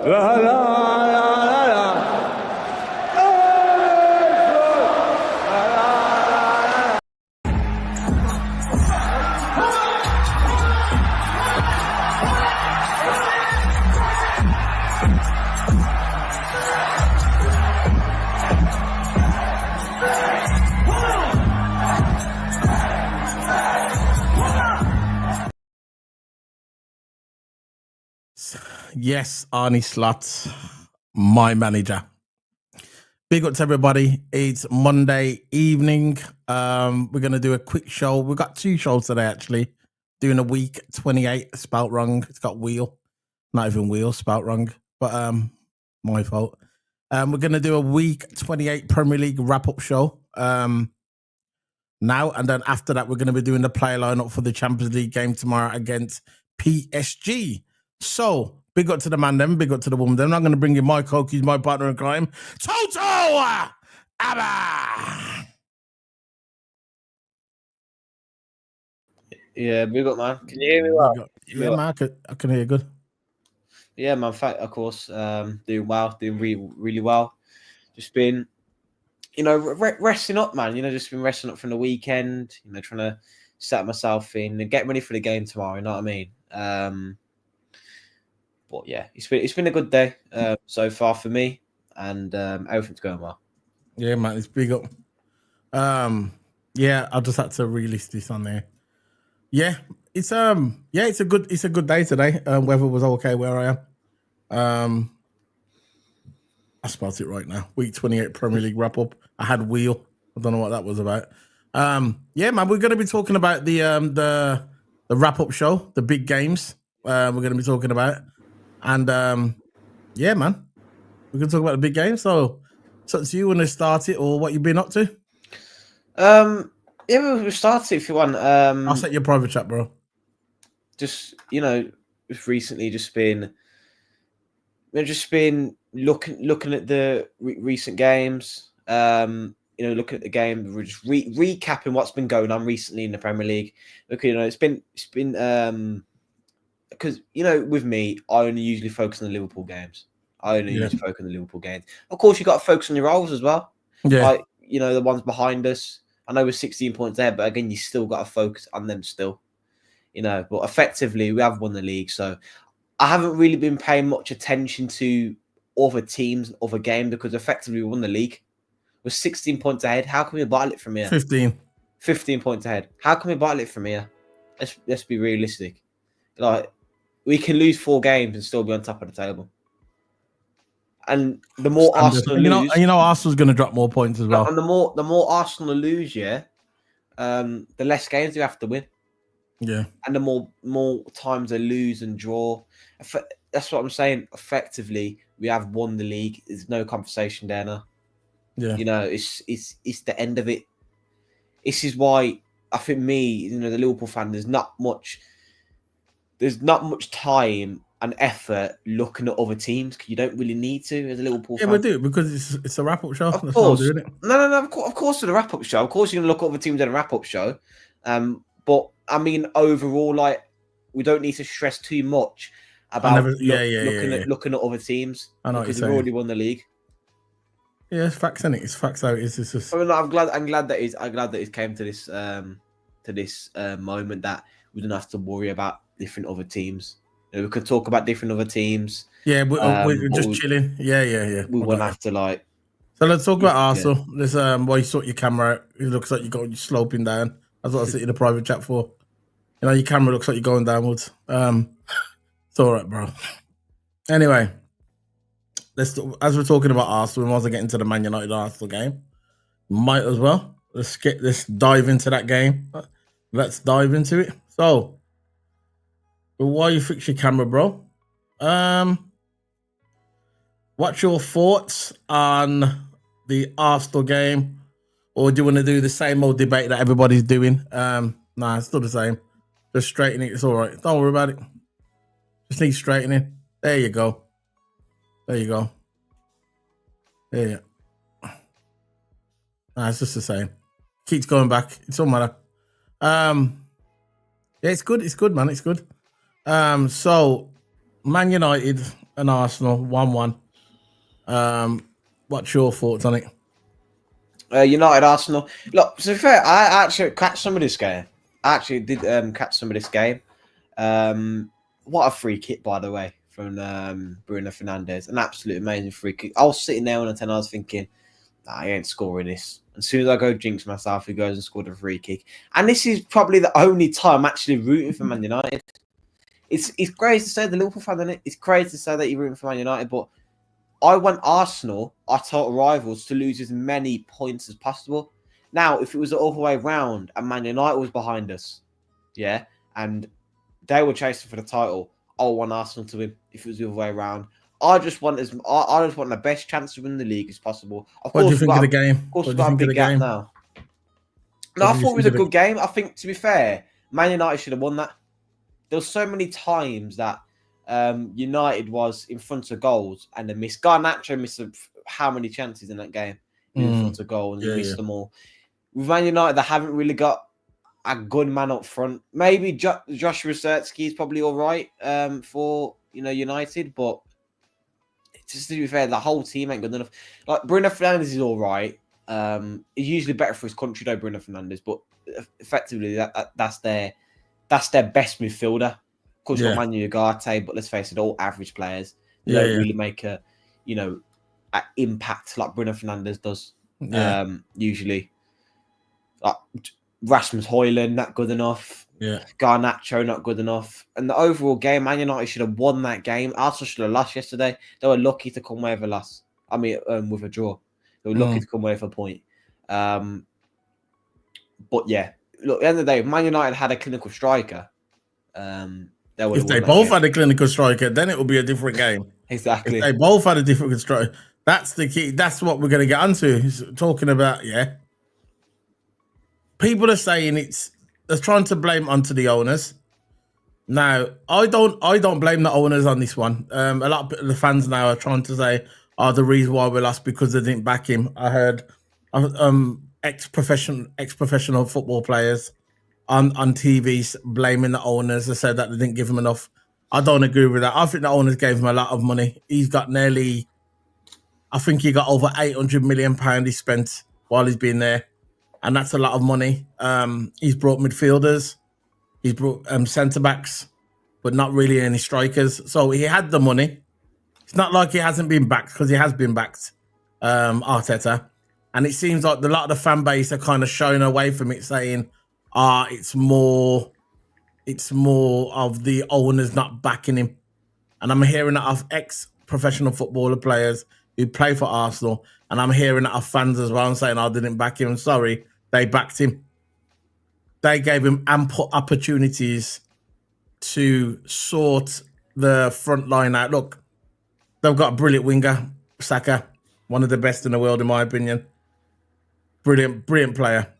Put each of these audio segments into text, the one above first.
La la la la la. Yes, Arnie Slot, my manager. Big up to everybody. It's Monday evening. We're gonna do a quick show. We've got 2 shows today actually. Doing a week 28, spelt wrong. It's got wheel, not even wheel, spelt wrong. But my fault. We're gonna do a week 28 Premier League wrap-up show. Now and then after that, we're gonna be doing the player lineup for the Champions League game tomorrow against PSG. So big up to the man, then big up to the woman. Then I'm going to bring you my Koki's, my partner in crime, Toto Abba. Yeah, big up, man. Can you hear me well? Yeah, man, I can hear you good. Yeah, man. Fact, of course, doing well, doing really well. Just been, resting up, man. Just been resting up from the weekend. Trying to set myself in and get ready for the game tomorrow. You know what I mean? But yeah, it's been a good day so far for me, and everything's going well. Yeah, man, it's big up. Yeah, I just had to release this on there. Yeah, it's a good day today. Weather was okay where I am. I spelled it right now. Week 28 Premier League wrap up. I had wheel. I don't know what that was about. Yeah, man, we're going to be talking about the wrap up show, the big games. We're going to be talking about. And yeah, man, we can talk about the big game. So it's up to you when to start it or what you've been up to. Yeah, we'll start it if you want. I'll set your private chat, bro. Just recently just been looking at the recent games. Looking at the game, we're just recapping what's been going on recently in the Premier League. Look, it's been because with me, I only usually focus on the Liverpool games. Usually focus on the Liverpool games. Of course, you got to focus on your roles as well. Yeah, like the ones behind us. I know we're 16 points there, but again, you still got to focus on them still. But effectively, we have won the league, so I haven't really been paying much attention to other teams, other games, because effectively we won the league. We're 16 points ahead. How can we bottle it from here? 15 points ahead. How can we bottle it from here? Let's be realistic. Like, we can lose 4 games and still be on top of the table. And the more Arsenal lose, Arsenal's going to drop more points as well. And the more Arsenal lose, the less games we have to win. Yeah. And the more times they lose and draw. That's what I'm saying. Effectively, we have won the league. There's no conversation there now. Yeah. It's the end of it. This is why I think the Liverpool fan, there's not much time and effort looking at other teams. You don't really need to as a Liverpool fan. Yeah, we do, because it's a wrap-up show. Of course. No. Of course, for the wrap-up show. Of course, you're going to look at other teams in a wrap-up show. But I mean, overall, like, we don't need to stress too much about looking at other teams. I know, because we've already won the league. Yeah, it's facts, isn't it? It's facts how it is. It's just... I'm glad that it came to this moment that we don't have to worry about different other teams. We could talk about different other teams. Yeah, we're just chilling. Yeah. We won't have to like. So let's talk about Arsenal. This while you sort your camera out, it looks like you're sloping down. That's what I sit in the private chat for. Your camera looks like you're going downwards. It's all right, bro. Anyway, as we're talking about Arsenal, we might as well get into the Man United Arsenal game. Might as well. Let's dive into that game. Let's dive into it. So, while you fix your camera, bro, what's your thoughts on the Arsenal game? Or do you want to do the same old debate that everybody's doing? Nah, it's still the same. Just straighten it. It's all right. Don't worry about it. Just need straightening. There you go. Yeah. Nah, it's just the same. Keeps going back. It doesn't matter. Yeah, it's good. It's good, man. It's good. So Man United and Arsenal 1-1. What's your thoughts on it? United Arsenal. Look, to be fair, I actually catch some of this game. I actually did catch some of this game. What a free kick, by the way, from Bruno Fernandes. An absolute amazing free kick. I was sitting there on the 10, I was thinking, nah, I ain't scoring this. As soon as I go jinx myself, he goes and scored a free kick. And this is probably the only time I'm actually rooting for Man United. It's crazy to say, the Liverpool fan, isn't it? It's crazy to say that you're rooting for Man United, but I want Arsenal, our total rivals, to lose as many points as possible. Now, if it was the other way round and Man United was behind us, yeah, and they were chasing for the title, I want Arsenal to win. If it was the other way around, I just want the best chance to win the league as possible. Of What do course, you think of the game? Of course, What we've do you got a think of big the gap game? now. No, I thought it was a good game. I think, to be fair, Man United should have won that. There were so many times that United was in front of goals and they missed. Garnacho missed how many chances in that game in front of goal and missed them all. With Man United, they haven't really got a good man up front. Maybe Josh Rusertsky is probably all right for United, but just to be fair, the whole team ain't good enough. Like Bruno Fernandes is all right. He's usually better for his country though, Bruno Fernandes, but effectively that's their best midfielder. Of course, you've got Manu Ugarte, but let's face it, all average players. They don't really make a impact like Bruno Fernandes does. Usually, like Rasmus Højlund, not good enough. Garnacho, not good enough. And the overall game, Man United should have won that game. Arsenal should have lost yesterday. They were lucky to come away with a loss. I mean, with a draw. They were lucky to come away with a point. But yeah, look, at the end of the day, if Man United had a clinical striker, if they both had a clinical striker, then it would be a different game. Exactly. If they both had a different striker, that's the key. That's what we're going to get onto. He's talking about, people are saying they're trying to blame onto the owners. Now, I don't blame the owners on this one. A lot of the fans now are trying to say, the reason why we lost because they didn't back him. I heard ex-professional football players on TV blaming the owners. They said that they didn't give him enough. I don't agree with that. I think the owners gave him a lot of money. He's got I think he got over £800 million he spent while he's been there. And that's a lot of money. He's brought midfielders. He's brought centre-backs, but not really any strikers. So he had the money. It's not like he hasn't been backed, because he has been backed, Arteta. And it seems like a lot of the fan base are kind of showing away from it, saying, it's more of the owners not backing him. And I'm hearing that of ex-professional footballer players who play for Arsenal, and I'm hearing that of fans as well, saying, I didn't back him. Sorry, they backed him. They gave him ample opportunities to sort the front line out. Look, they've got a brilliant winger, Saka, one of the best in the world, in my opinion. Brilliant player.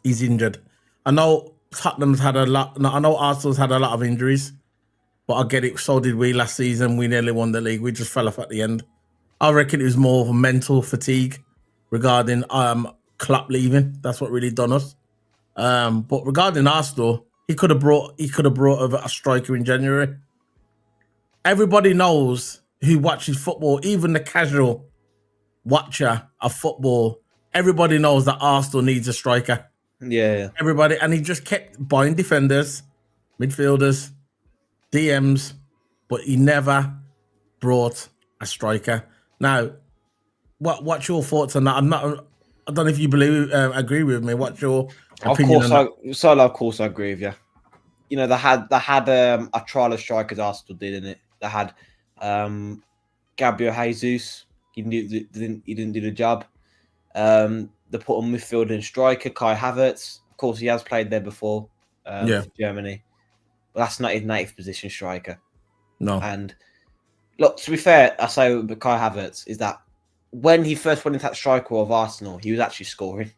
He's injured. I know Tottenham's had a lot. I know Arsenal's had a lot of injuries, but I get it. So did we last season. We nearly won the league. We just fell off at the end. I reckon it was more of a mental fatigue regarding Klopp leaving. That's what really done us. But regarding Arsenal, he could have brought over a striker in January. Everybody knows who watches football, even the casual watcher of football. Everybody knows that Arsenal needs a striker. Yeah. Everybody, and he just kept buying defenders, midfielders, DMs, but he never brought a striker. Now, what's your thoughts on that? I don't know if you agree with me. What's your opinion on that? Of course, I agree with you. You know, they had a trial of strikers. Arsenal did, didn't it? They had Gabriel Jesus. He didn't do the job. They put on midfielder and striker Kai Havertz. Of course, he has played there before. For Germany, but that's not his native position, striker. No. And look, to be fair, I say with Kai Havertz is that when he first went into that striker of Arsenal, he was actually scoring.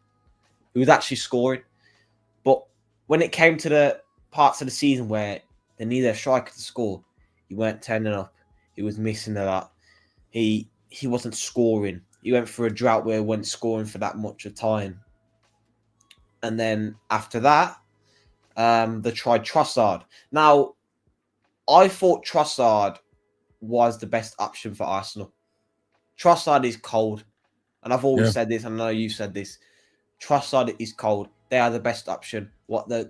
But when it came to the parts of the season where they needed a striker to score, he weren't turning up. He was missing a lot. He wasn't scoring. He went through a drought where he wasn't scoring for that much of time. And then after that, they tried Trossard. Now, I thought Trossard was the best option for Arsenal. Trossard is cold, and I've always said this, and I know you've said this. Trossard is cold. They are the best option. What they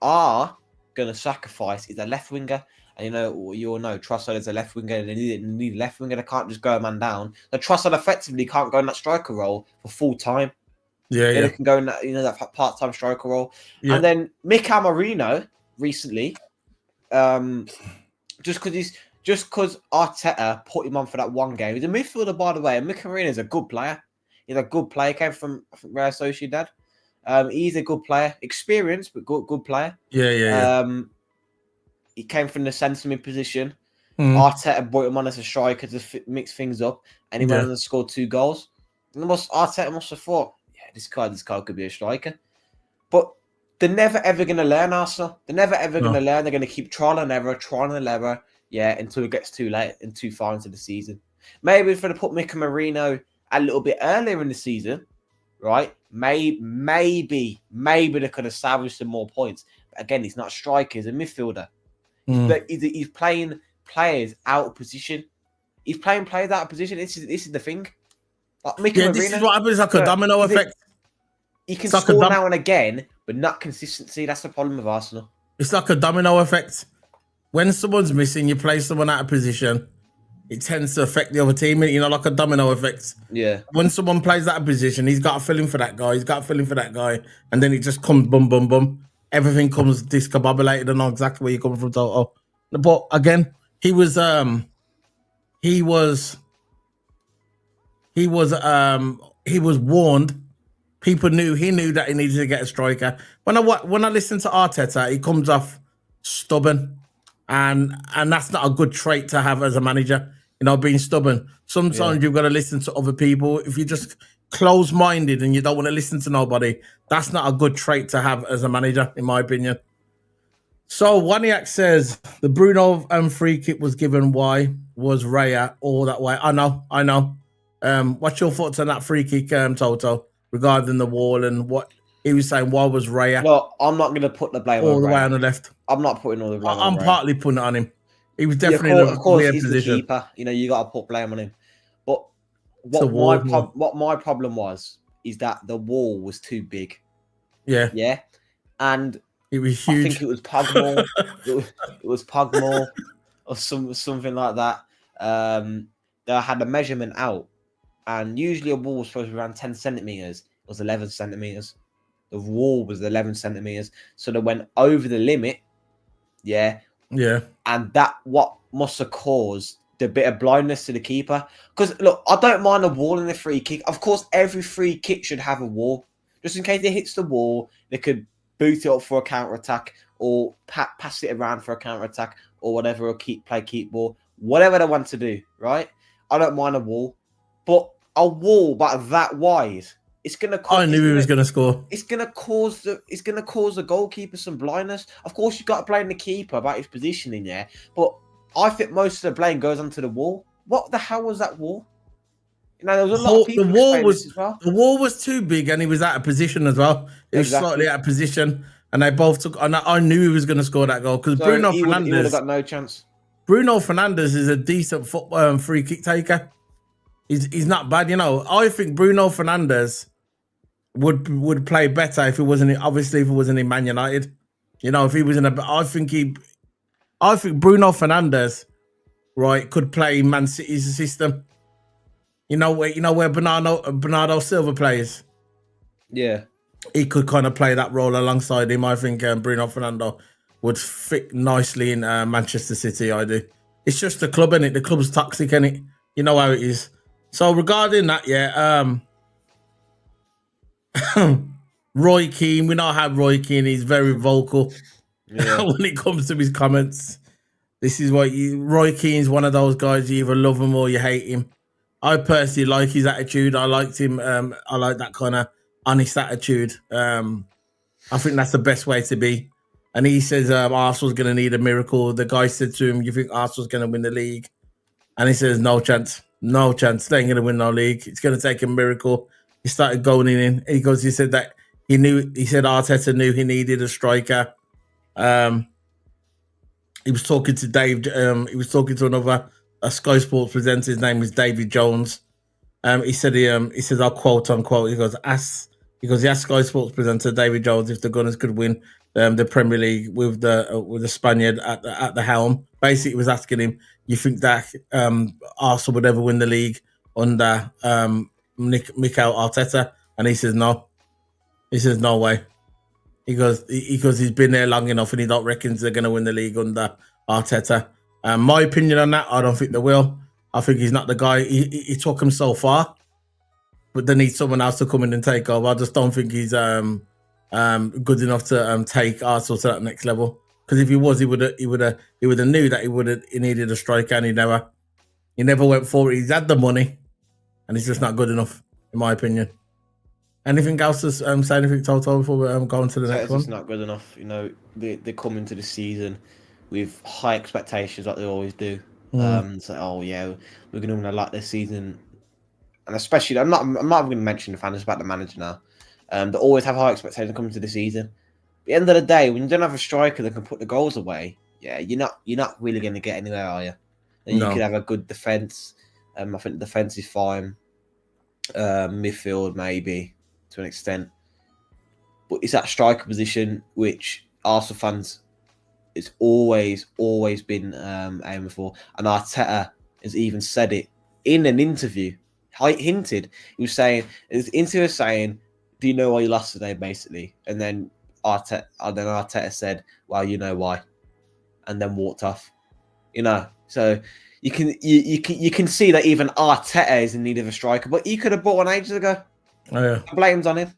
are going to sacrifice is a left winger. And you all know Trossard is a left winger, and they need a left winger. They can't just go a man down. The Trossard effectively can't go in that striker role for full time. They can go in that that part-time striker role. And then Mikel Merino recently, just because Arteta put him on for that one game. He's a midfielder, by the way. And Mikel Merino is a good player. He's a good player. Came from Real Sociedad. He's a good player, experienced but good player. He came from the centre mid position. Arteta brought him on as a striker to mix things up, and he went on and scored 2 goals. And Arteta must have thought, this guy could be a striker. But they're never ever going to learn, Arsenal. They're never ever going to learn. They're going to keep trial and error, until it gets too late and too far into the season. Maybe if they put Mikel Merino a little bit earlier in the season, right? Maybe they could have salvaged some more points. But again, he's not a striker; he's a midfielder. He's playing players out of position. He's playing players out of position. This is the thing. Like Mikel Merino, this is what happens. Like a domino effect. He can score now and again, but not consistency. That's the problem with Arsenal. It's like a domino effect. When someone's missing, you play someone out of position. It tends to affect the other team, like a domino effect. Yeah. When someone plays out of position, he's got a feeling for that guy. He's got a feeling for that guy, and then it just comes boom, boom, boom. Everything comes discombobulated and know exactly where you're coming from. Total. But again, he was warned. He knew that he needed to get a striker. When I listen to Arteta, he comes off stubborn, and that's not a good trait to have as a manager. Being stubborn. Sometimes you've got to listen to other people. If you're just closed-minded and you don't want to listen to nobody, that's not a good trait to have as a manager, in my opinion. So Waniak says the Bruno free kick was given. Why was Raya all that way? I know. What's your thoughts on that free kick, Toto, regarding the wall and what he was saying? Why was Raya? No, I'm not going to put the blame all on the Raya. way on the left. I'm not putting all the blame on Raya. I'm partly putting it on him. He was definitely in a weird he's position. The keeper. You got to put blame on him. But what my problem was is that the wall was too big. Yeah, and it was huge. I think it was Pogmore. it was Pogmore or something like that. They had a measurement out, and usually a wall was supposed to be around 10 centimeters. It was 11 centimeters. The wall was 11 centimeters, so they went over the limit. Yeah. And that what must have caused the bit of blindness to the keeper. Because look, I don't mind a wall in a free kick. Of course, every free kick should have a wall, just in case it hits the wall. They could boot it up for a counter attack, or pass it around for a counter attack, or whatever, or keep ball, whatever they want to do. Right? I don't mind a wall, but a wall about that wide, it's gonna. I knew he was gonna score. It's gonna cause the goalkeeper some blindness. Of course, you got to blame the keeper about his positioning there, but I think most of the blame goes onto the wall. What the hell was that wall? There was a lot of people. The wall was too big, and he was out of position as well. He was slightly out of position, and they both took. And I knew he was going to score that goal because Bruno Fernandes would have got no chance. Bruno Fernandes is a decent free kick taker. He's not bad, I think Bruno Fernandes would play better if it wasn't in Man United. If he was in I think Bruno Fernandes, right, could play Man City's system. Where Bernardo Silva plays. Yeah, he could kind of play that role alongside him. I think Bruno Fernandes would fit nicely in Manchester City. I do. It's just the club, innit? The club's toxic, innit? You know how it is. So regarding that, Roy Keane, we know how Roy Keane is very vocal when it comes to his comments. This is what Roy Keane's one of those guys, you either love him or you hate him. I personally like his attitude. I liked him. I like that kind of honest attitude. I think that's the best way to be. And he says Arsenal's going to need a miracle. The guy said to him, you think Arsenal's going to win the league? And he says, no chance. No chance. They ain't going to win no league. It's going to take a miracle. He started going in. He said that he said Arteta knew he needed a striker. he was talking to Dave. He was talking to another a Sky Sports presenter. His name is David Jones. He said he says, I'll quote unquote. He goes, he asked Sky Sports presenter David Jones if the Gunners could win the Premier League with the Spaniard at the helm. Basically, he was asking him, you think that Arsenal would ever win the league under Mikel Arteta? And he says no. He says no way. He goes he's been there long enough, and he don't reckon they're going to win the league under Arteta. My opinion on that, I don't think they will. I think he's not the guy. He took him so far, but they need someone else to come in and take over. I just don't think he's good enough to take Arsenal to that next level. Because if he was, he would have knew that he needed a striker, and he never went for it. He's had the money, and he's just not good enough, in my opinion. Anything else to say anything, Toto, before we go on to the next one? It's not good enough. You know, they come into the season with high expectations, like they always do. So, oh yeah, we're going to win a lot this season, and especially I'm not even going to mention the fans about the manager now. They always have high expectations coming to the season. At the end of the day, when you don't have a striker that can put the goals away, yeah, you're not really going to get anywhere, are you? And you could have a good defense. I think the defense is fine. Midfield maybe to an extent, but it's that striker position which Arsenal fans it's always been aiming for. And Arteta has even said it in an interview. Hinted, he was saying, his interview was saying, "Do you know why you lost today?" Basically, and then Arteta said, "Well, you know why," and then walked off. You know, so you can see that even Arteta is in need of a striker, but he could have bought one ages ago. Oh, yeah. Blame's on him.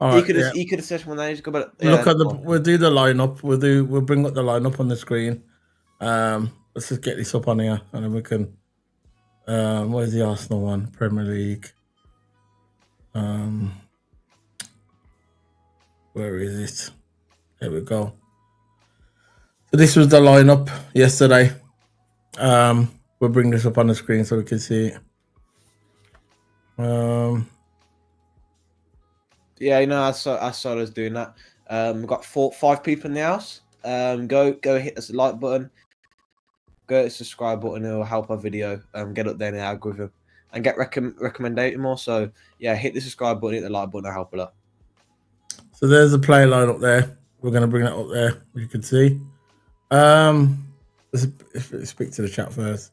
All he right, could have said one ages ago, but look at we'll do the lineup. We'll bring up the lineup on the screen. Let's just get this up on here, and then we can. Where's the Arsenal one? Premier League. Where is it? There we go. So this was the lineup yesterday. We'll bring this up on the screen so we can see it. Yeah, you know, I saw us doing that. We've got 5 people in the house. Go hit the like button. Go hit the subscribe button. It will help our video get up there in the algorithm and get recommended more. So yeah, hit the subscribe button, hit the like button. It'll help a lot. So there's a play line up there. We're going to bring that up there. You can see. Let's speak to the chat first.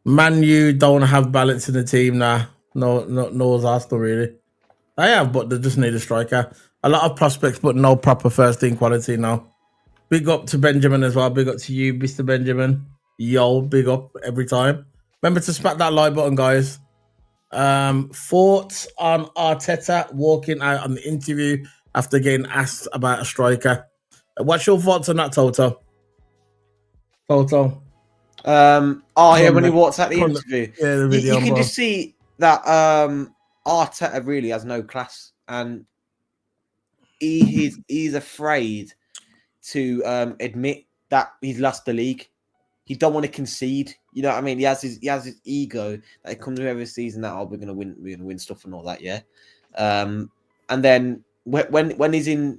Man U don't have balance in the team now. No, as Arsenal really. They have, but they just need a striker. A lot of prospects, but no proper first team quality now. Big up to Benjamin as well. Big up to you, Mr. Benjamin. Yo, big up every time. Remember to smack that like button, guys. Thoughts on Arteta walking out on the interview after getting asked about a striker? What's your thoughts on that, Toto? Toto? When he walked out the interview. Yeah, the video. You can just see that Arteta really has no class, and he's afraid to admit that he's lost the league. He don't want to concede. You know what I mean? He has his ego that comes with every season that we're gonna win stuff and all that, yeah. And then when he's in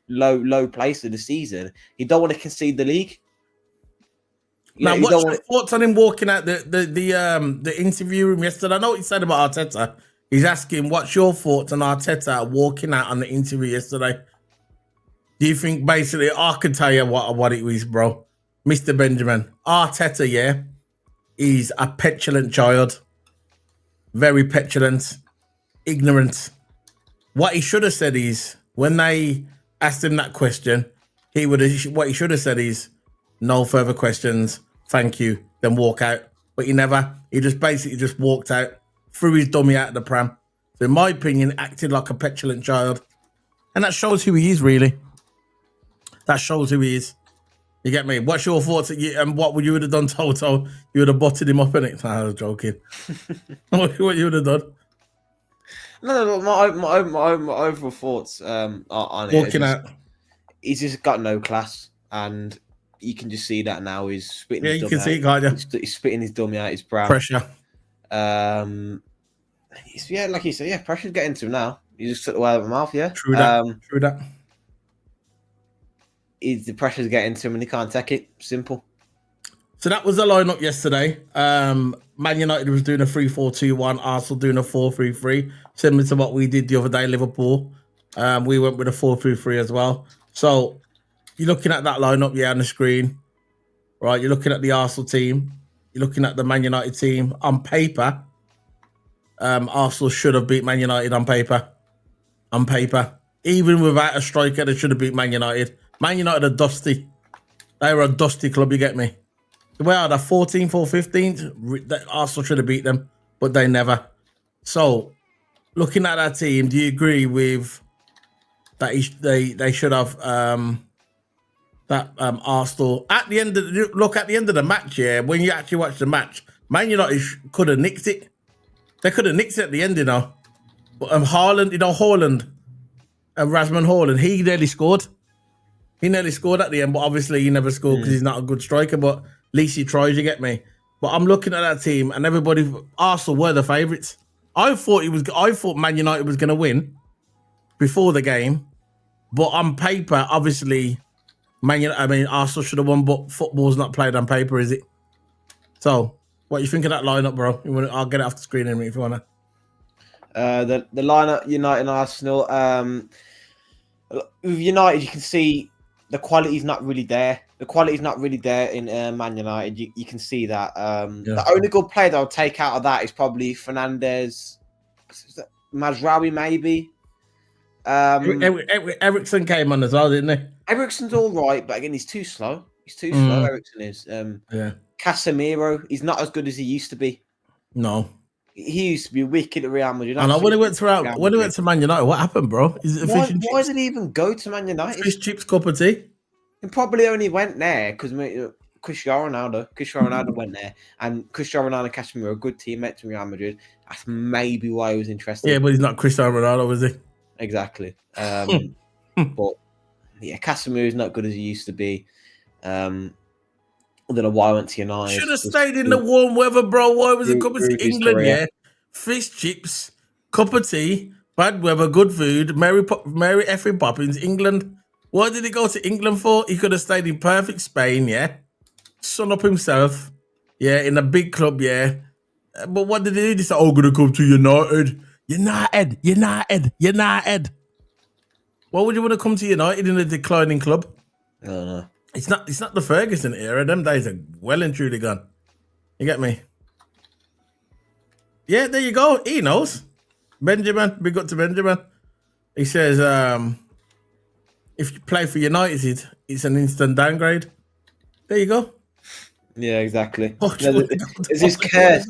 low place of the season, he don't want to concede the league. Now, what's your thoughts on him walking out the interview room yesterday? I know what he said about Arteta. He's asking, what's your thoughts on Arteta walking out on the interview yesterday? Do you think basically, I can tell you what it was, bro. Mr. Benjamin, Arteta, yeah, he's a petulant child. Very petulant, ignorant. What he should have said is, when they asked him that question, what he should have said is, no further questions, thank you, then walk out. But he never. He just basically walked out, threw his dummy out of the pram. So in my opinion, acted like a petulant child. And that shows who he is, really. That shows who he is. You get me? What's your thoughts? And what would you have done, Toto? You would have butted him up in it. I was joking. What you would have done? No, my overall thoughts on it. Walking out. He's just got no class, and you can just see that now. He's spitting. Yeah, you can see it, can't you? He's spitting his dummy out his brow. Pressure. Like you said, yeah, pressure's getting to him now. He just took the way out of my mouth, yeah. True that. the pressure's getting to him and he can't take it. Simple. So that was the lineup yesterday. Man United was doing a 3-4-2-1, Arsenal doing a 4-3-3, similar to what we did the other day, Liverpool. We went with a 4-3-3 as well. So you're looking at that lineup, on the screen, right? You're looking at the Arsenal team. You're looking at the Man United team. On paper, Arsenal should have beat Man United on paper. On paper. Even without a striker, they should have beat Man United. Man United are dusty. They were a dusty club, you get me? Where are they? 14th or 15th? Arsenal should have beat them, but they never. So, looking at that team, do you agree with that? They should have Arsenal at the end of the match. Yeah, when you actually watch the match, Man United could have nicked it. They could have nicked it at the end, But Haaland, Haaland, Rasmus Haaland, he nearly scored. He nearly scored at the end, but obviously he never scored because he's not a good striker. But at least he tries, you get me? But I'm looking at that team and everybody, Arsenal were the favourites. I thought Man United was going to win before the game. But on paper, obviously, Arsenal should have won, but football's not played on paper, is it? So, what do you think of that lineup, bro? I'll get it off the screen in a minute if you want to. The lineup, United and Arsenal. With United, you can see the quality's not really there. The quality's not really there in Man United. You can see that. The only good player that I'll take out of that is probably Fernandes, Mazraoui, maybe. Ericsson came on as well, didn't he? Ericsson's all right, but again, he's too slow. He's too slow. Ericsson is. Casemiro, he's not as good as he used to be. No. He used to be wicked at Real Madrid. I know when he went to Man United, what happened, bro? Why did he even go to Man United? Fish chips, cup of tea. He probably only went there because Cristiano Ronaldo went there, and Cristiano Ronaldo and Casemiro are good teammates in Real Madrid. That's maybe why he was interested. Yeah, but he's not Cristiano Ronaldo, is he? Exactly. But yeah, Casemiro is not good as he used to be. I don't know why I went to United. Should have stayed in the warm weather, bro. Why was it coming to England? Yeah, fish chips, cup of tea, bad weather, good food. Mary effing Poppins, England. What did he go to England for? He could have stayed in perfect Spain. Yeah, sun up himself. Yeah, in a big club. Yeah, but what did he do? He said, "Oh, gonna come to United, United." Why would you want to come to United in a declining club? I don't know. It's not the Ferguson era. Them days are well and truly gone. You get me? Yeah, there you go. He knows. Benjamin, big up to Benjamin. He says, if you play for United, it's an instant downgrade. There you go. Yeah, exactly. Oh, there's this curse.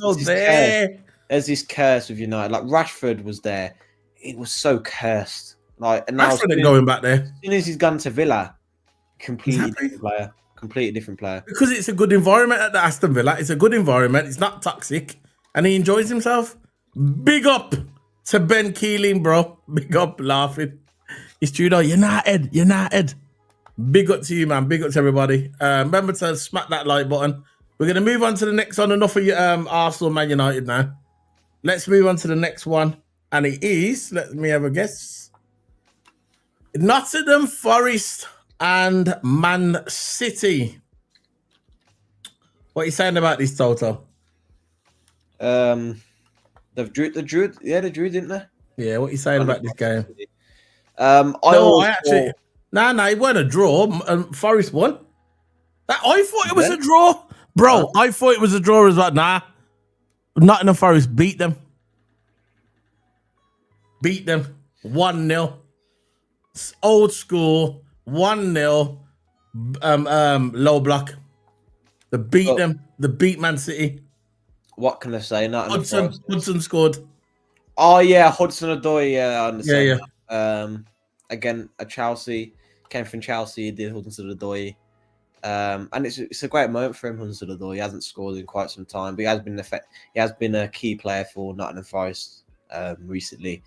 There's this curse with United. Like Rashford was there. It was so cursed. Like, and now Rashford ain't going back there. As soon as he's gone to Villa, completely different player. Because it's a good environment at the Aston Villa. It's a good environment. It's not toxic. And he enjoys himself. Big up to Ben Keeling, bro. Big up, laughing. It's true though. United. Big up to you, man. Big up to everybody. Remember to smack that like button. We're going to move on to the next one. Enough of Arsenal, Man United now. Let's move on to the next one. And it is, let me have a guess, Nottingham Forest and Man City. What are you saying about this, Toto? They drew, didn't they? Yeah, what are you saying about this game? It wasn't a draw. Forest won. I thought it was a draw. Bro, I thought it was a draw as well. Nah. Nottingham Forest beat them. 1-0. Old school. 1-0. Low block. They beat them. They beat Man City. What can I say? Hudson scored. Oh yeah, Hudson-Odoi. Yeah, I understand. Yeah. Again, a Chelsea came from Chelsea. He did Hudson-Odoi. And it's a great moment for him, Hudson-Odoi. He hasn't scored in quite some time, but he has been a key player for Nottingham Forest recently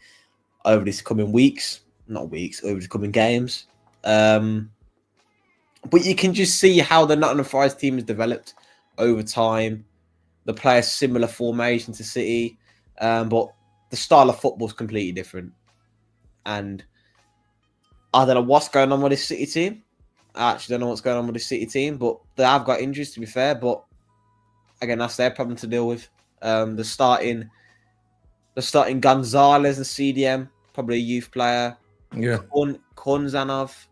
over these coming over the coming games. But you can just see how the Nottingham Forest team has developed over time. They play a similar formation to City, but the style of football is completely different. And I don't know what's going on with this City team. I actually don't know what's going on with the City team, but they have got injuries, to be fair. But again, that's their problem to deal with. The starting Gonzalez, the CDM, probably a youth player. Yeah. Konzanov,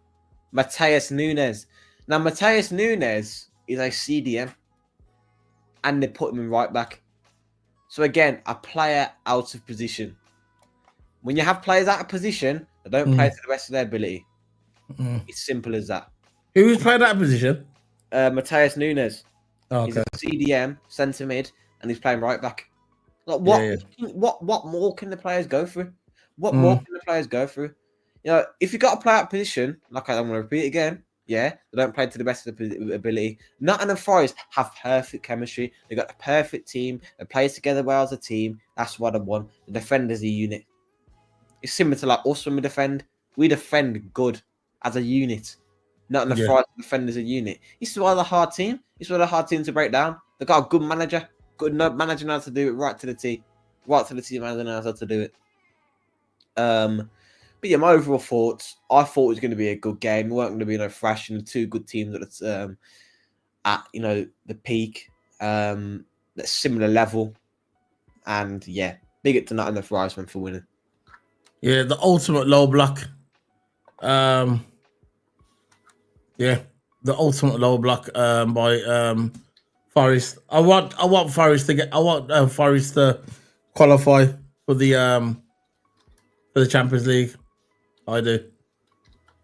Mateus Nunes. Now, Mateus Nunes is a CDM, and they put him in right back. So again, a player out of position. When you have players out of position, they don't play to the rest of their ability. It's simple as that. Who was playing that position? Mateus Nunes. Oh, He's okay. a CDM, centre mid, and he's playing right back. Like what? Yeah. What more can the players go through? What more can the players go through? You know, if you got to play out of position, like I'm going to repeat again, yeah, they don't play to the best of the ability. Nottingham Forest have perfect chemistry. They got a perfect team. They play together well as a team. That's what I want. The defenders a unit. It's similar to like us when we defend. We defend good as a unit. Nottingham Forest defenders a unit. This is why they're a hard team. This is why they're a hard team to break down. They got a good manager. Good manager knows how to do it right to the T. Right to the team manager knows how to do it. But yeah, my overall thoughts, I thought it was going to be a good game. It weren't going to be no thrashing. The two good teams at the peak, at similar level, and yeah, big it to Nottingham Forest for winning. Yeah, the ultimate low block. The ultimate low block by Forest. I want Forest to get. I want Forest to qualify for the Champions League. I do.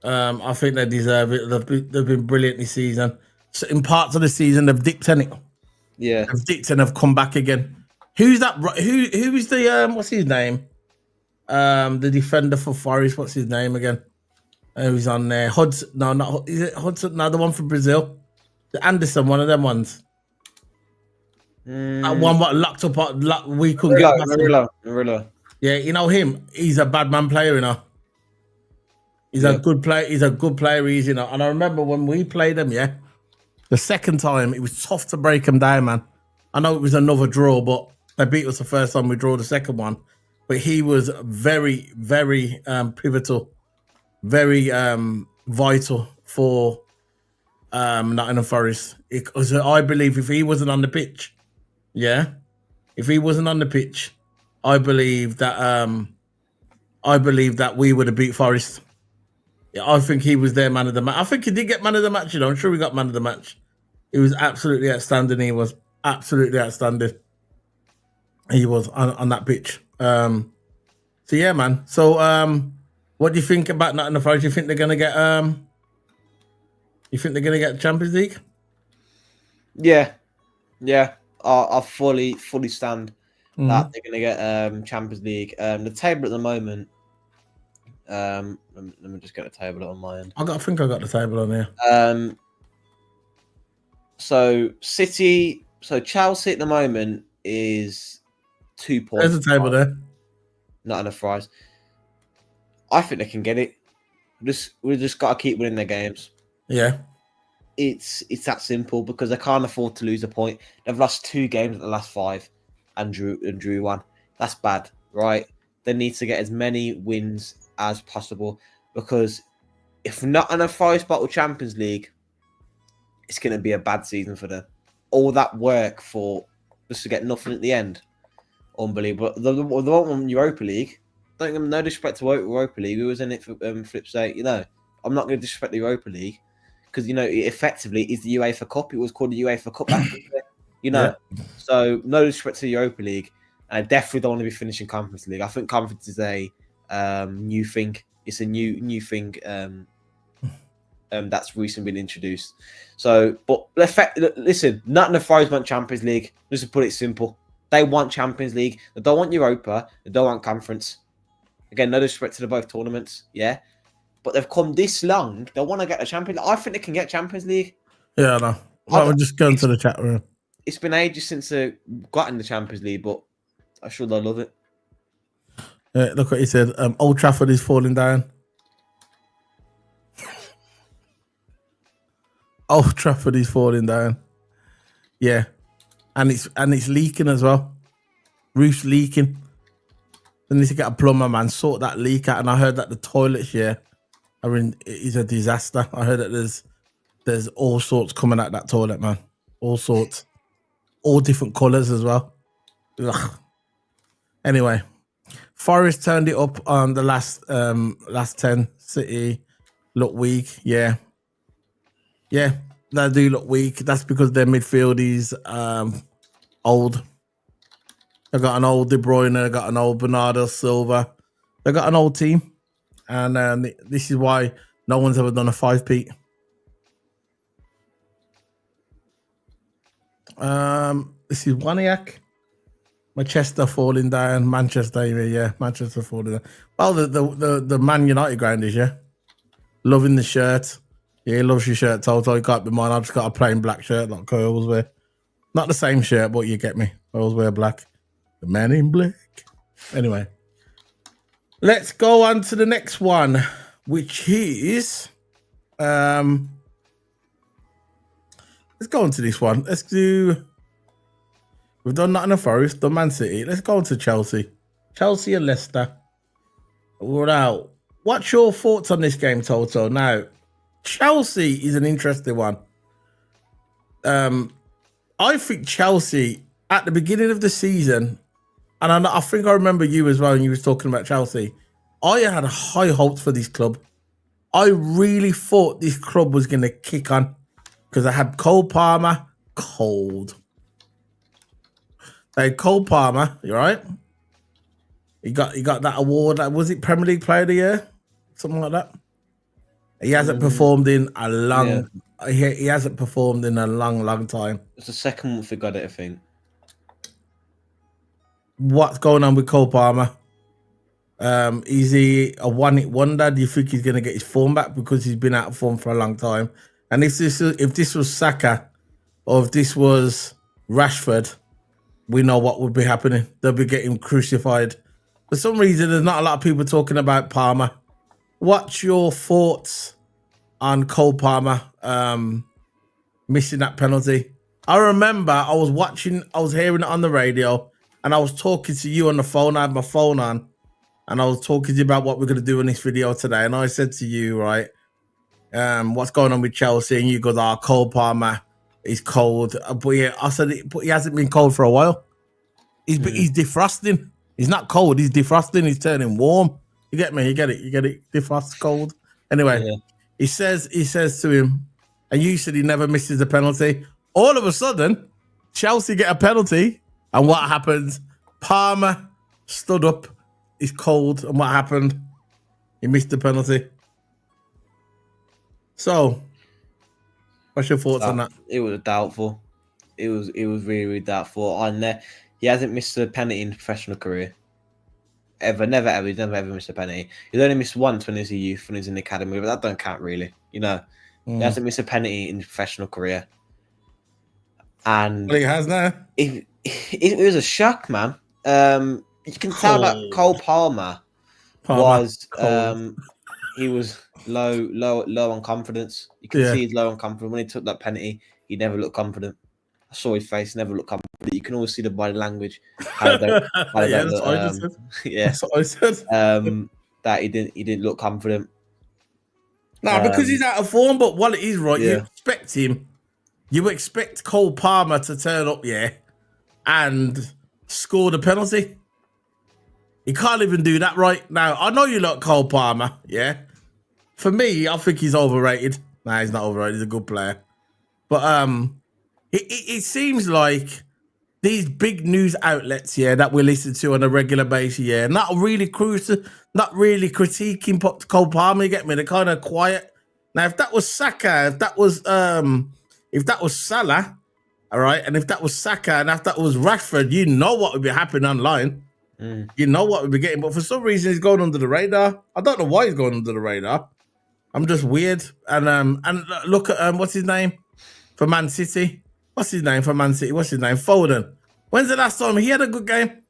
I think they deserve it. They've been brilliant this season. So in parts of the season, they've dipped in it. Yeah, they've dipped and have come back again. Who's that? Who is the what's his name? The defender for Forest. What's his name again? Who's on there? Hudson? No, not is it Hudson? No, the one from Brazil. The Anderson, one of them ones. That one what locked up. We couldn't get past him. Murillo. Yeah, you know him. He's a bad man player, you know. He's a good player. He's a good player. You know. And I remember when we played him, the second time it was tough to break him down, man. I know it was another draw, but they beat us the first time. We drew the second one, but he was very, very pivotal, very vital for Nottingham Forest. Because I believe if he wasn't on the pitch, I believe that we would have beat Forest. Yeah, I think he was their man of the match. I think he did get man of the match, you know. I'm sure we got man of the match. He was absolutely outstanding. He was absolutely outstanding. He was on that pitch. So yeah, man. So what do you think about Nottingham Forest? You think they're gonna get the Champions League? Yeah. I fully stand that they're gonna get Champions League. The table at the moment. Let me just get the table on my end. I think I got the table on here. So Chelsea at the moment is 2 points. There's a table there. Not enough fries. I think they can get it. We just got to keep winning their games. Yeah. It's that simple because they can't afford to lose a point. They've lost 2 games at the last 5 and drew 1. That's bad, right? They need to get as many wins as possible because if not enough Forest bottle Champions League, it's going to be a bad season for them. All that work for just to get nothing at the end, unbelievable. The one Europa League, don't give them no disrespect to Europa League. Who was in it for flip's sake? You know, I'm not going to disrespect the Europa League because you know it effectively is the UEFA Cup. It was called the UEFA Cup back then, you know. Yeah. So no disrespect to the Europa League. I definitely don't want to be finishing Conference League. I think Conference is a new thing. It's a new thing that's recently been introduced. So, but listen, Nottingham Forest want Champions League. Just to put it simple, they want Champions League. They don't want Europa. They don't want Conference. Again, no disrespect to the both tournaments, yeah. But they've come this long. They want to get the Champions League. I think they can get Champions League. Yeah, I know. Well, we're just going to the chat room. It's been ages since they got in the Champions League, but I'm sure they'll love it. Look what he said. Old Trafford is falling down. Old Trafford is falling down. Yeah, and it's leaking as well. Roof's leaking. They need to get a plumber, man. Sort that leak out. And I heard that the toilets here is a disaster. I heard that there's there's all sorts coming out that toilet, man. All sorts, all different colours as well. Ugh. Anyway, Forest turned it up on the last 10. City look weak. Yeah, they do look weak. That's because their midfield is old. They got an old De Bruyne. They got an old Bernardo Silva. They got an old team, and this is why no one's ever done a 5-peat. This is Waniak. Manchester falling down. Manchester, yeah, Manchester falling down. Well, the Man United grounders, yeah. Loving the shirt. Yeah, he loves your shirt, Toto. You can't be mine. I've just got a plain black shirt like I always wear. Not the same shirt, but you get me. I always wear black. The man in black. Anyway. Let's go on to the next one, which is let's go on to this one. Let's do. We've done Nottingham Forest, done Man City. Let's go on to Chelsea. Chelsea and Leicester. Now, what's your thoughts on this game, Toto? Now, Chelsea is an interesting one. I think Chelsea at the beginning of the season, and I think I remember you as well when you was talking about Chelsea. I had high hopes for this club. I really thought this club was going to kick on because I had Cole Palmer, cold. They had Cole Palmer, you right? He got that award. Was it Premier League Player of the Year? Something like that. He hasn't performed in a long. Yeah. He hasn't performed in a long time. It's the second month we got it, I think. What's going on with Cole Palmer? Is he a one-hit wonder? Do you think he's going to get his form back because he's been out of form for a long time? And if this was Saka or if this was Rashford, we know what would be happening. They'll be getting crucified. For some reason, there's not a lot of people talking about Palmer. What's your thoughts on Cole Palmer missing that penalty? I remember I was hearing it on the radio, and I was talking to you on the phone. I had my phone on, and I was talking to you about what we're going to do in this video today. And I said to you, right, what's going on with Chelsea? And you go, Cole Palmer is cold. But yeah, I said, but he hasn't been cold for a while. He's defrosting. He's not cold. He's defrosting. He's turning warm. You get me? You get it? Defrost cold. Anyway, he says to him, and you said he never misses a penalty. All of a sudden, Chelsea get a penalty, and what happens? Palmer stood up. He's cold, and what happened? He missed the penalty. So, what's your thoughts on that? It was doubtful. It was really, really doubtful. And he hasn't missed a penalty in his professional career. Never ever. He's never ever missed a penalty. He's only missed once when he was a youth, when he was in the academy, but that don't count really. You know, he hasn't missed a penalty in his professional career. And well, he has now. It was a shock, man. You can tell that Cole Palmer was he was low on confidence. You can see he's low on confidence. When he took that penalty, he never looked confident. I saw his face, never looked confident. You can always see the body language. That's what I said. That he didn't look confident. No, because he's out of form. But what it is, right? You expect him. You expect Cole Palmer to turn up, and score the penalty. He can't even do that right now. I know you like Cole Palmer, For me, I think he's overrated. Nah, he's not overrated. He's a good player. But it seems like these big news outlets, that we listen to on a regular basis, not really critiquing Cole Palmer. You get me? They're kind of quiet. Now, if that was Saka, if that was Salah, all right, and if that was Saka, and if that was Rashford, you know what would be happening online. You know what we'd be getting, but for some reason he's going under the radar. I don't know why he's going under the radar. I'm just weird. And look at what's his name for Man City? What's his name for Man City? What's his name? Foden. When's the last time he had a good game?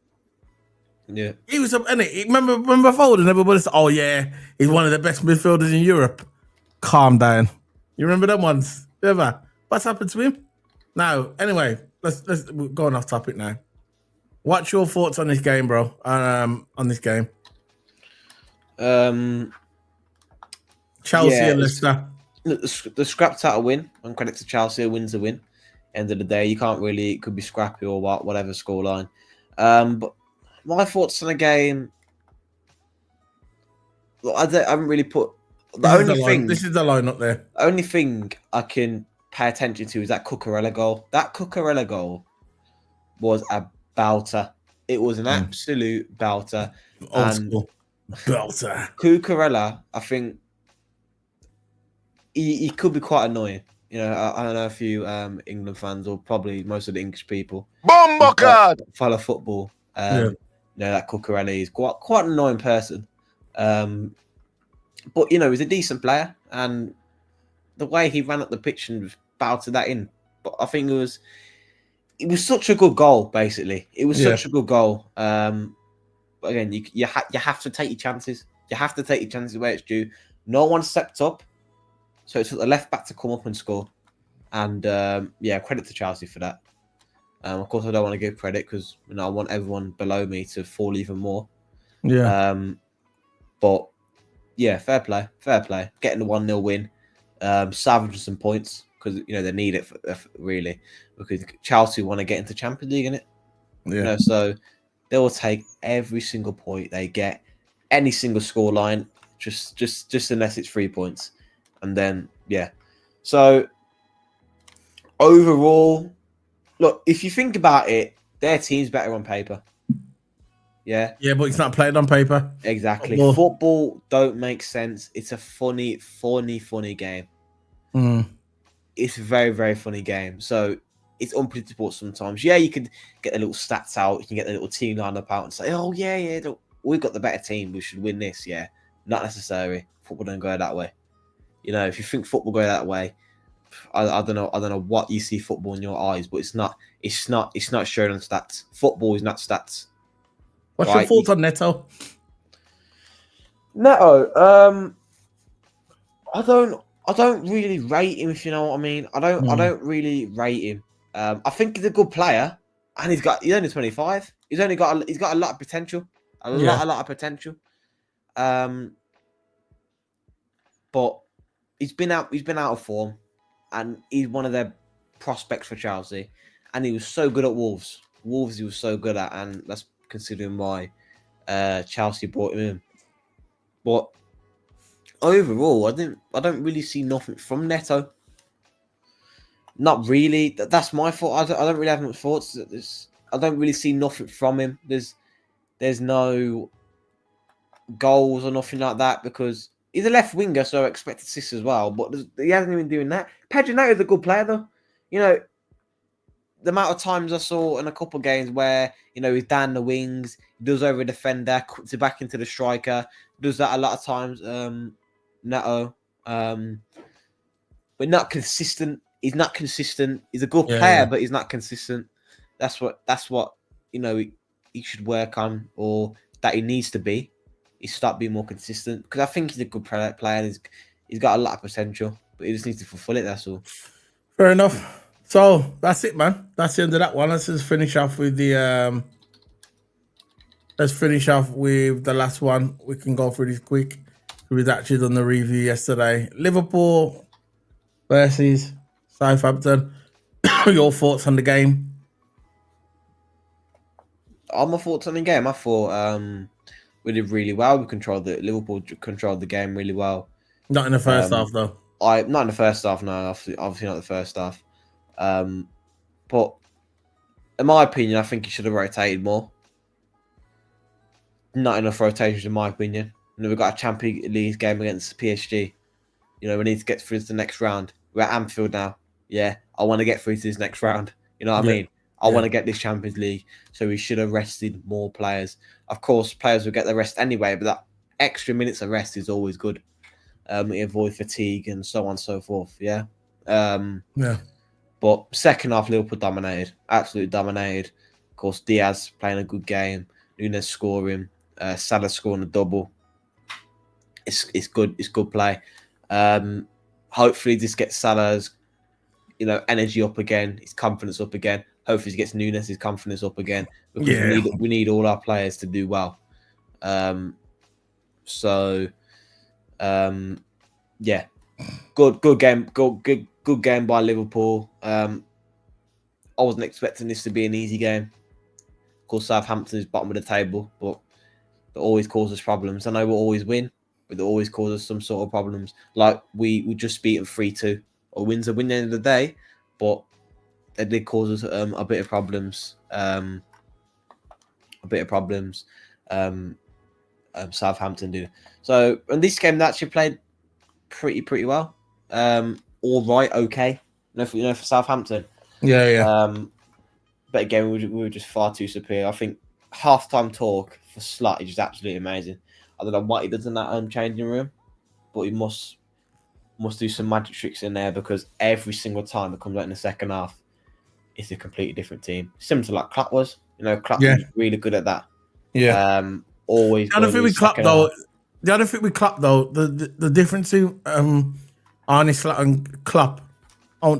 Yeah, he was remember Foden? Everybody said, "Oh yeah, he's one of the best midfielders in Europe." Calm down. You remember them ones? Ever? What's happened to him? Now, anyway, let's we're going off topic now. What's your thoughts on this game, bro? On this game, Chelsea and Leicester. The scrapped out a win, and credit to Chelsea, a win's a win. End of the day, you can't really, it could be scrappy or whatever scoreline. But my thoughts on the game, look, I haven't really put the only thing. This is the line up there. Only thing I can pay attention to is that Cucurella goal. That Cucurella goal was a belter. It was an absolute belter. Old school belter. Cucurella, I think he could be quite annoying. You know, I don't know a few England fans, or probably most of the English people follow football. You know, that Cucurella is quite an annoying person. But you know, he's a decent player, and the way he ran up the pitch and belted that in. But I think it was such a good goal. Basically, it was such a good goal. But again, you have to take your chances. You have to take your chances where it's due. No one stepped up, so it took the left back to come up and score. And credit to Chelsea for that. Of course, I don't want to give credit because I want everyone below me to fall even more. Yeah. But yeah, fair play. Getting the 1-0 win, salvaging some points because they need it really, because Chelsea want to get into Champions League, innit? Yeah. So they will take every single point they get, any single scoreline, just unless it's 3 points, and then So overall, look, if you think about it, their team's better on paper. Yeah, but it's not played on paper. Exactly. Football don't make sense. It's a funny game. It's a very, very funny game. So it's unpredictable sometimes. Yeah, you can get the little stats out. You can get the little team lineup out and say, oh, yeah, we've got the better team. We should win this. Yeah, not necessary. Football don't go that way. If you think football go that way, I don't know what you see football in your eyes, but it's not shown on stats. Football is not stats. What's your thoughts on Neto? Neto, I don't really rate him, if you know what I mean. I don't really rate him. I think he's a good player, and he's only 25. He's got a lot of potential. A lot of potential. But he's been out of form, and he's one of their prospects for Chelsea, and he was so good at Wolves. He was so good at, and that's considering why Chelsea brought him in. But overall, I don't really see nothing from Neto. Not really. That's my fault. I don't really have much thoughts. I don't really see nothing from him. There's no goals or nothing like that, because he's a left winger, so I expect assists as well. But he hasn't even doing that. Pedro Neto's a good player, though. The amount of times I saw in a couple of games where, he's down the wings, he does over a defender, cuts it back into the striker, does that a lot of times, Neto. But not consistent. He's not consistent. He's a good player, but he's not consistent. That's what he should work on, or that he needs to be. He start being more consistent, because I think he's a good player and he's got a lot of potential, but he just needs to fulfill it. That's all. Fair enough. So that's it, man. That's the end of that one. Let's just finish off with the last one. We can go through this quick. We've actually done the review yesterday. Liverpool versus Southampton. Your thoughts on the game? My thoughts on the game. I thought we did really well. Liverpool controlled the game really well. Not in the first half, though. Not in the first half. No, obviously not the first half. But in my opinion, I think he should have rotated more. Not enough rotations, in my opinion. We've got a Champions League game against PSG. We need to get through to the next round. We're at Anfield now. Yeah, I want to get through to this next round. You know what I mean? I want to get this Champions League. So we should have rested more players. Of course, players will get the rest anyway, but that extra minutes of rest is always good. Avoid fatigue and so on and so forth. Yeah. But second half, Liverpool dominated. Absolutely dominated. Of course, Diaz playing a good game. Nunes scoring. Salah scoring a double. It's good. It's good play. Hopefully, this gets Salah's energy up again, his confidence up again. Hopefully, he gets Nunes his confidence up again, because we need all our players to do well. good game. Good game by Liverpool. I wasn't expecting this to be an easy game. Of course, Southampton is bottom of the table, but it always causes problems. I know we'll always win, but it always causes some sort of problems. Like we just beat them 3-2. A win's a win at the end of the day, but it did cause us a bit of problems. Southampton do. So in this game, they actually played pretty well. All right, okay. For Southampton. Yeah. But again, we were just far too superior. I think halftime talk for Slot is just absolutely amazing. I don't know what he does in that changing room, but he must do some magic tricks in there, because every single time that comes out in the second half, it's a completely different team. Similar to like Klopp was. Klopp was really good at that. Yeah. Always. The other thing with Klopp though, the difference in Arne Slot and Klopp,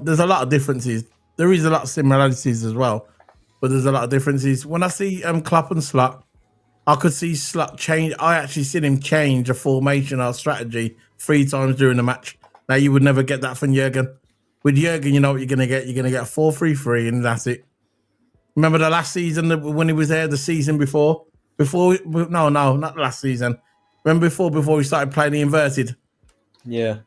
there's a lot of differences. There is a lot of similarities as well, but there's a lot of differences. When I see Klopp and Slot, I could see Slot change. I actually seen him change a formation or strategy 3 times during the match. Now you would never get that from Jurgen. With Jurgen, you know what you're gonna get. You're gonna get a 4-3-3, and that's it. Remember the last season when he was there, the season before? No, not last season. Remember before we started playing the inverted? Yeah.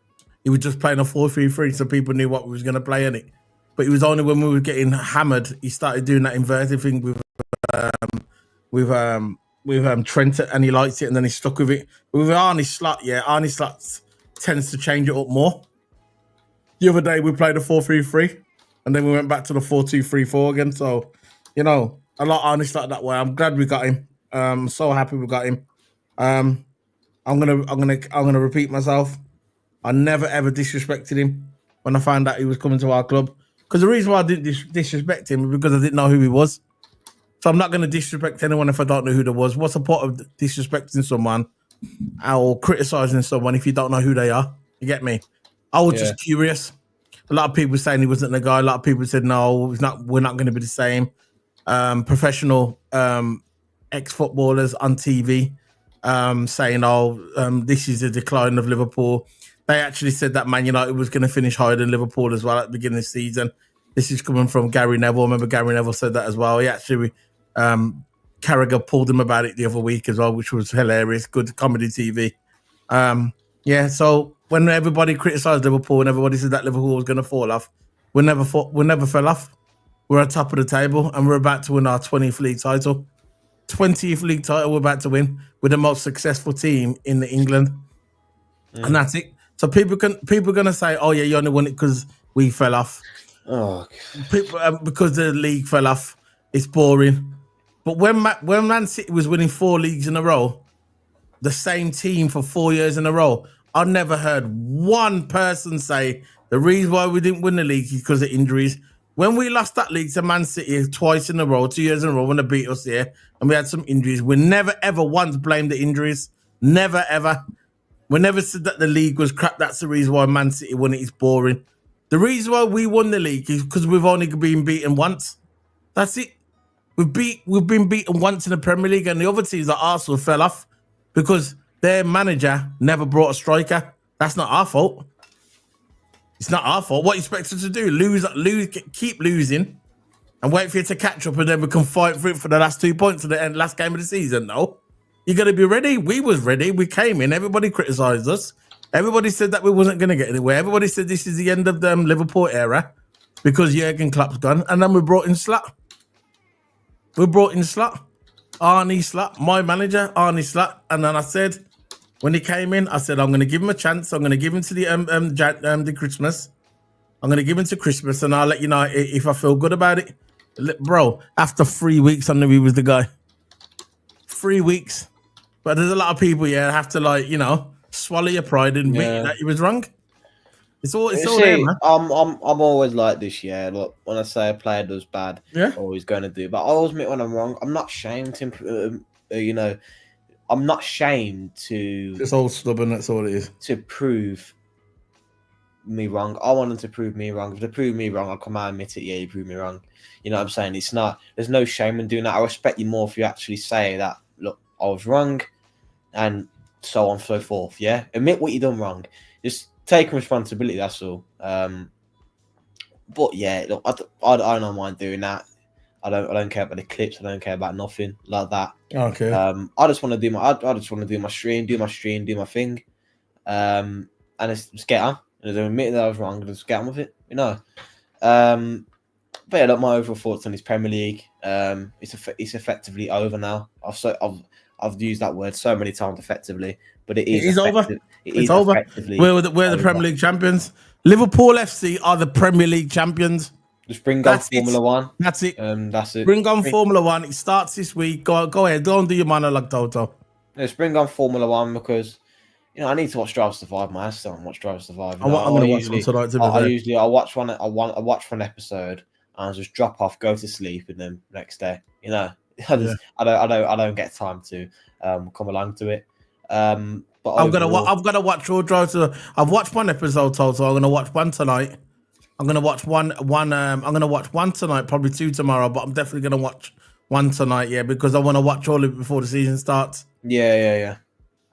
He was just playing a 4-3-3, so people knew what we was going to play in it. But it was only when we were getting hammered, he started doing that inverted thing with Trent, and he likes it, and then he stuck with it. With Arne Slot, Arne Slot tends to change it up more. The other day we played a 4-3-3, and then we went back to the 4-2-3-4 again. So, a lot of Arne Slot that way. I'm glad we got him. I'm so happy we got him. I'm gonna repeat myself. I never ever disrespected him when I found out he was coming to our club. Because the reason why I didn't disrespect him was because I didn't know who he was. So I'm not going to disrespect anyone if I don't know who there was. What's the point of disrespecting someone or criticizing someone if you don't know who they are? You get me? I was just curious. A lot of people saying he wasn't the guy. A lot of people said no, he's not. We're not going to be the same. Professional ex-footballers on TV saying, this is a decline of Liverpool. They actually said that Man United was going to finish higher than Liverpool as well at the beginning of the season. This is coming from Gary Neville. I remember Gary Neville said that as well. He actually, Carragher pulled him about it the other week as well, which was hilarious. Good comedy TV. So when everybody criticised Liverpool and everybody said that Liverpool was going to fall off, we never fell off. We're on top of the table and we're about to win our 20th league title. 20th league title we're about to win with the most successful team in England. And that's it. So people are going to say, oh yeah, you only won it because we fell off. Oh, people, because the league fell off. It's boring. But when Man City was winning 4 leagues in a row, the same team for 4 years in a row, I never heard one person say the reason why we didn't win the league is because of injuries. When we lost that league to Man City twice in a row, 2 years in a row, when they beat us here, and we had some injuries, we never ever once blamed the injuries. Never ever. We never said that the league was crap. That's the reason why Man City won it. It's boring. The reason why we won the league is because we've only been beaten once. That's it. We've been beaten once in the Premier League, and the other teams like Arsenal fell off because their manager never brought a striker. That's not our fault. It's not our fault. What you expect us to do? Lose, keep losing, and wait for you to catch up, and then we can fight for it for the last 2 points at the end, last game of the season? No. You got to be ready. We was ready. We came in. Everybody criticised us. Everybody said that we wasn't going to get anywhere. Everybody said this is the end of the Liverpool era because Jurgen Klopp's gone. And then we brought in Slot. Arne Slot, my manager, Arne Slot. And then I said, when he came in, I said, I'm going to give him a chance. I'm going to give him to the Christmas. I'm going to give him to Christmas, and I'll let you know if I feel good about it. Bro, after 3 weeks, I knew he was the guy. 3 weeks. But there's a lot of people, have to swallow your pride and admit that you was wrong. It's all there, man. I'm always like this, Look, when I say a player does bad, I'm always going to do. But I always admit when I'm wrong. I'm not ashamed to, I'm not ashamed to. It's all stubborn. That's all it is. To prove me wrong. I want them to prove me wrong. If they prove me wrong, I'll come out and admit it. Yeah, you proved me wrong. You know what I'm saying? It's not. There's no shame in doing that. I respect you more if you actually say that. Look, I was wrong, and so on and so forth. Yeah, admit what you done wrong. Just taking responsibility. That's all. But yeah, look, I don't mind doing that. I don't care about the clips. I don't care about nothing like that. Okay. I just want to do my. I just want to do my stream, do my thing. And just get on. And admit that I was wrong. Just get on with it. You know. But yeah, look, my overall thoughts on this Premier League. It's effectively over now. I've used that word so many times, effectively, but it is over. It's over. Effectively we're the Premier League champions. Liverpool FC are the Premier League champions. Just bring on Formula One. That's it. That's it. Bring on Formula One. It starts this week. Go ahead. Go and do your monologue, Toto. Let's bring on Formula One because I need to watch Drive to Survive. Man, I still haven't watched Drive to Survive. I'm going to watch one tonight. I watch one. I watch one episode and I just drop off, go to sleep, and then next day, I don't get time to come along to it. But I've got to watch all Drive to. I've watched one episode, Toto. I'm going to watch one tonight. I'm going to watch one. I'm going to watch one tonight, probably 2 tomorrow, but I'm definitely going to watch one tonight. Yeah, because I want to watch all of it before the season starts. Yeah.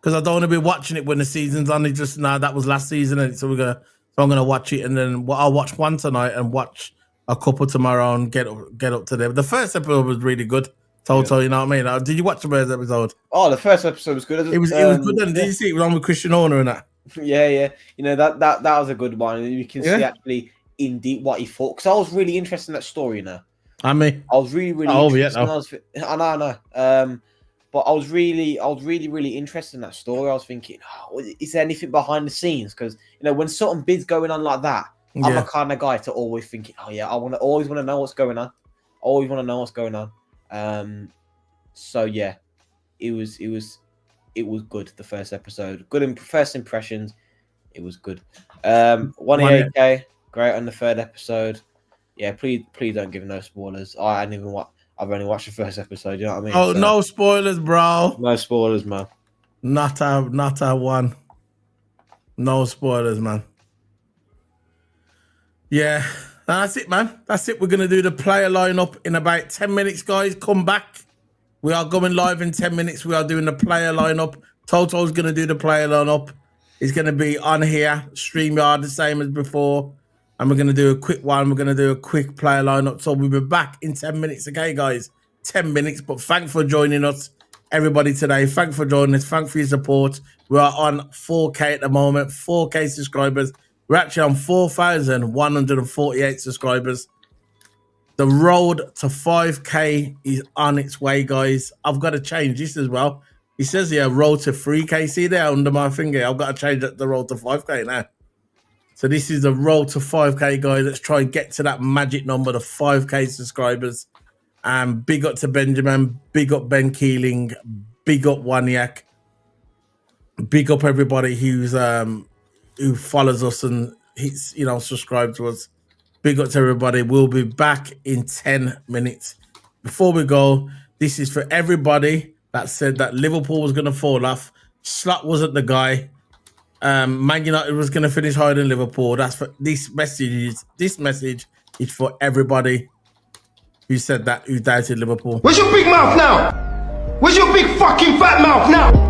Because I don't want to be watching it when the season's only just now. That was last season, and so I'm gonna watch it, and then I'll watch one tonight and watch a couple tomorrow and get up to them. The first episode was really good. Toto, you know what I mean? Did you watch the first episode? Oh, the first episode was good. It was good. And did you see it was on with Christian Horner and that? Yeah. That was a good one. You can see actually in deep what he thought, because I was really interested in that story. I was really interested. I know. But I was really interested in that story. I was thinking, is there anything behind the scenes? Because when something big's going on like that, I'm the kind of guy to always thinking, I always want to know what's going on. Always want to know what's going on. So yeah, it was good. The first episode, good first impressions. It was good. 188K, great on the third episode. Yeah, please don't give no spoilers. I've only watched the first episode. You know what I mean? Oh, so, no spoilers, bro. No spoilers, man. Not a one. No spoilers, man. Yeah, that's it, man. That's it. We're gonna do the player lineup in about 10 minutes, guys. Come back. We are going live in 10 minutes. We are doing the player lineup. Toto's gonna do the player lineup. It's gonna be on here, StreamYard, the same as before. And we're going to do a quick one. We're going to do a quick player lineup. So we'll be back in 10 minutes. Okay, guys? 10 minutes. But thanks for joining us, everybody, today. Thanks for joining us. Thanks for your support. We are on 4K at the moment. 4K subscribers. We're actually on 4,148 subscribers. The road to 5K is on its way, guys. I've got to change this as well. It says here, road to 3K. See there under my finger? I've got to change the road to 5K now. So this is the road to 5K, guys. Let's try and get to that magic number, the 5K subscribers. And big up to Benjamin, big up Ben Keeling, big up Waniak, big up everybody who follows us and hits, subscribe to us. Big up to everybody. We'll be back in 10 minutes. Before we go, this is for everybody that said that Liverpool was going to fall off. Slot wasn't the guy. Man United was going to finish higher than Liverpool. That's for this message is for everybody who said that, who doubted Liverpool. Where's your big mouth now? Where's your big fucking fat mouth now?